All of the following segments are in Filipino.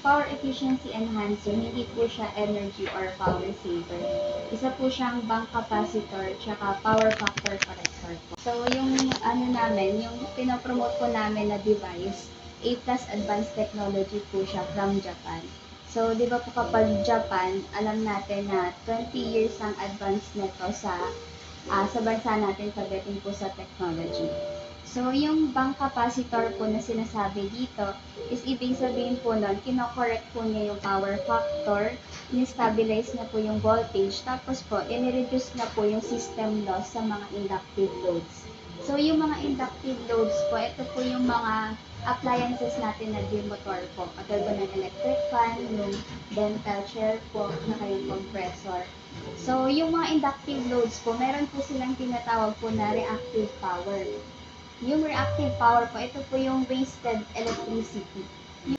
power efficiency enhancer, hindi po siya energy or power saver. Isa po siyang bank capacitor tsaka power factor corrector po. So, yung yung pinopromote po namin na device, A+ advanced technology po siya from Japan. So, di ba po kapag Japan, alam natin na 20 years ang advance nito sa bansa natin pagdating po sa technology. So, yung bank capacitor po na sinasabi dito is ibig sabihin po nun, kinokorrect po niya yung power factor, in-stabilize na po yung voltage, tapos po, in-reduce na po yung system loss sa mga inductive loads. So, yung mga inductive loads po, ito po yung mga appliances natin na motor po. Katulad ng electric fan, yung dental chair po, na kayong compressor. So, yung mga inductive loads po, meron po silang tinatawag po na reactive power. Yung reactive power po, ito po yung wasted electricity.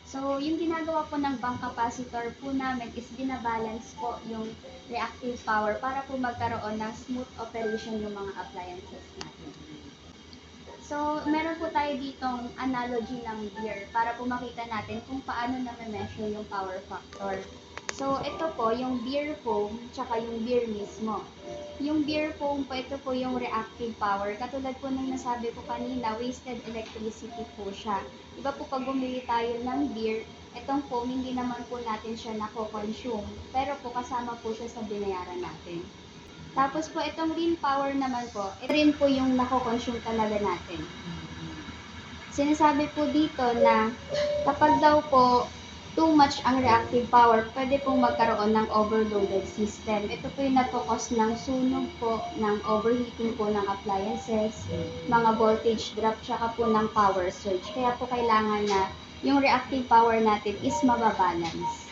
So, yung ginagawa po ng bank capacitor po namin is binabalance po yung reactive power para po magkaroon ng smooth operation yung mga appliances natin. So, meron po tayo ditong analogy ng beer para po makita natin kung paano na-measure yung power factor. So, ito po, yung beer foam, tsaka yung beer mismo. Yung beer foam po, ito po yung reactive power. Katulad po ng nasabi ko kanina, wasted electricity po siya. Iba po pag bumili tayo ng beer, itong foam, hindi naman po natin siya nako-consume. Pero po, kasama po siya sa binayaran natin. Tapos po, itong real power naman po, ito rin po yung nako-consume talaga natin. Sinasabi po dito na kapag daw po too much ang reactive power, pwede pong magkaroon ng overloaded system. Ito po yung nagkakos ng sunog po, ng overheating po ng appliances, mga voltage drop, tsaka po ng power surge. Kaya po kailangan na yung reactive power natin is mababalance,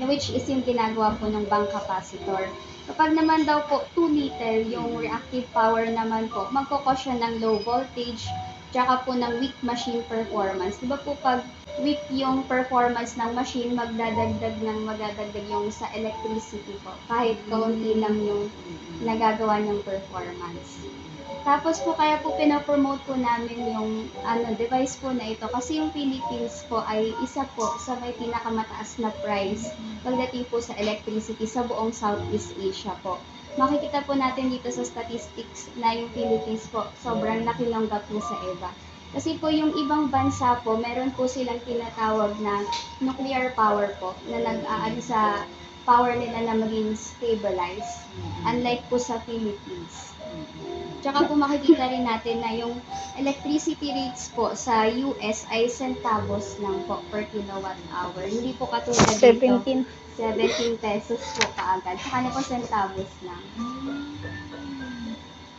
which is yung ginagawa po ng bank capacitor. Kapag naman daw po too little yung reactive power naman po, magkakos siya ng low voltage, tsaka po ng weak machine performance. Diba po pag weak yung performance ng machine, magdadagdag yung sa electricity po. Kahit kaunti lang yung nagagawa ng performance. Tapos po kaya po pinapromote po namin yung device po na ito kasi yung Philippines po ay isa po sa may pinakamataas na price pagdating po sa electricity sa buong Southeast Asia po. Makikita po natin dito sa statistics na yung Philippines po sobrang laki ng gap niya sa EVA. Kasi po yung ibang bansa po, meron po silang tinatawag na nuclear power po na nag-aano sa power nila na maging stabilized, unlike po sa Philippines. Tsaka po makikita rin natin na yung electricity rates po sa US ay centavos lang po per kilowatt hour. Hindi po katulad dito, 17 pesos po kaagad. Tsaka na po centavos lang.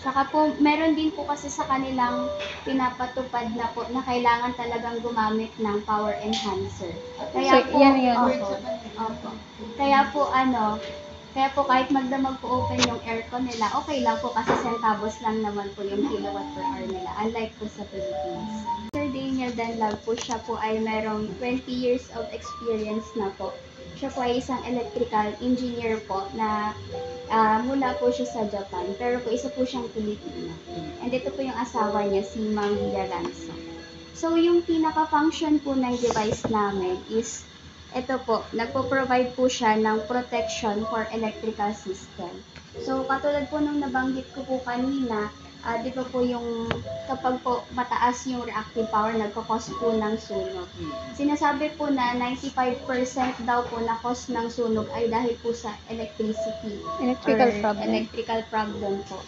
Tsaka po, meron din po kasi sa kanilang pinapatupad na po na kailangan talagang gumamit ng power enhancer. Kaya So, po, yan yun. opo. Kaya po kahit magdamag po open yung aircon nila, okay lang po kasi centavos lang naman po yung kilowatt per hour nila, unlike po sa Philippines. Sir Daniel Danlab po, siya po ay merong 20 years of experience na po. Siya po ay isang electrical engineer po na mula po siya sa Japan, pero po isa po siyang Pilipino. And ito po yung asawa niya, si Ma'am Villalanza. So yung pinaka-function po ng device namin is ito po, nagpo-provide po siya ng protection for electrical system. So, katulad po nung nabanggit ko po kanina, di ba po yung kapag po mataas yung reactive power, nagkakos po ng sunog. Sinasabi po na 95% daw po na cause ng sunog ay dahil po sa electricity. Electrical problem po.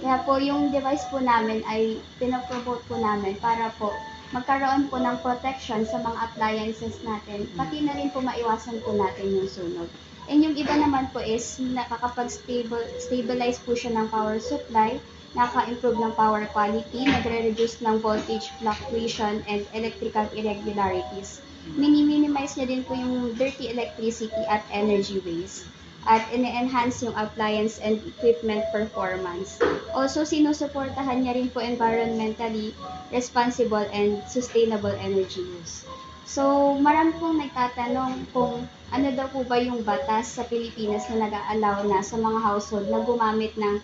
Kaya po yung device po namin ay pinapromote po namin para po magkaroon po ng protection sa mga appliances natin, pati na rin po maiwasan po natin yung sunog. And yung iba naman po is nakakapag-stabilize po siya ng power supply, nakaka-improve ng power quality, nagre-reduce ng voltage fluctuation and electrical irregularities. Minimize niya din po yung dirty electricity at energy waste. At ine-enhance yung appliance and equipment performance. Also, sinusuportahan niya rin po environmentally responsible and sustainable energy use. So, marami pong nagtatanong kung ano daw po ba yung batas sa Pilipinas na nag-a-allow na sa mga household na gumamit ng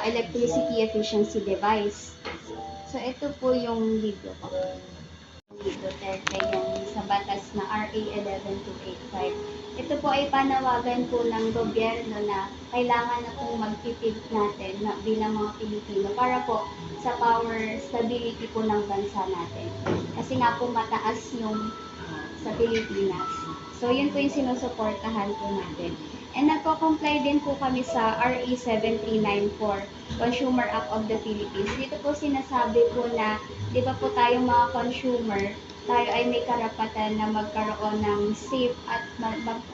electricity efficiency device. So, ito po yung video po. Duterte yung sa batas na RA RA 11285. Ito po ay panawagan po ng gobyerno na kailangan na pong magtitip natin na bilang mga Pilipino para po sa power stability po ng bansa natin. Kasi nga po mataas yung sa Pilipinas. So yun po yung sinusuportahan po natin. And nagko-comply din po kami sa RA 7394, Consumer Act of the Philippines. Dito po sinasabi po na, di ba po tayong mga consumer, tayo ay may karapatan na magkaroon ng safe at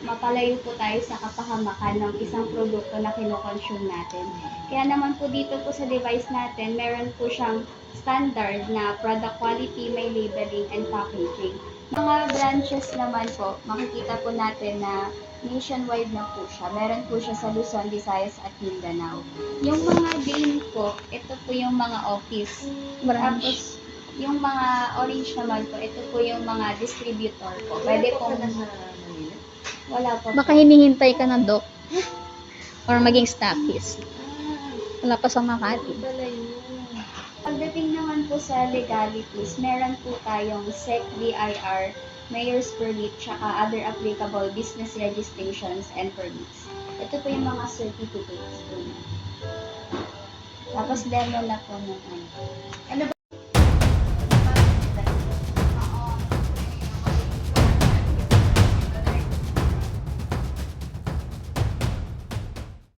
mapalayo po tayo sa kapahamakan ng isang produkto na kinokonsume natin. Kaya naman po dito po sa device natin, meron po siyang standard na product quality, may labeling and packaging. Mga branches naman po, makikita po natin na nationwide na po siya. Meron po siya sa Luzon, Visayas at Mindanao. Yung mga green po, ito po yung mga office. Tapos, yung mga orange naman po, ito po yung mga distributor po. Pwede po. Wala po. Baka hinihintay ka ng doc or maging staffist. Wala pa sa Makati. Pagdating naman po sa legalities, meron po tayong SEC, BIR, Mayor's Permit, tsaka other applicable business registrations and permits. Ito po yung mga certificates po. Tapos demo na po ng ano. Ano ba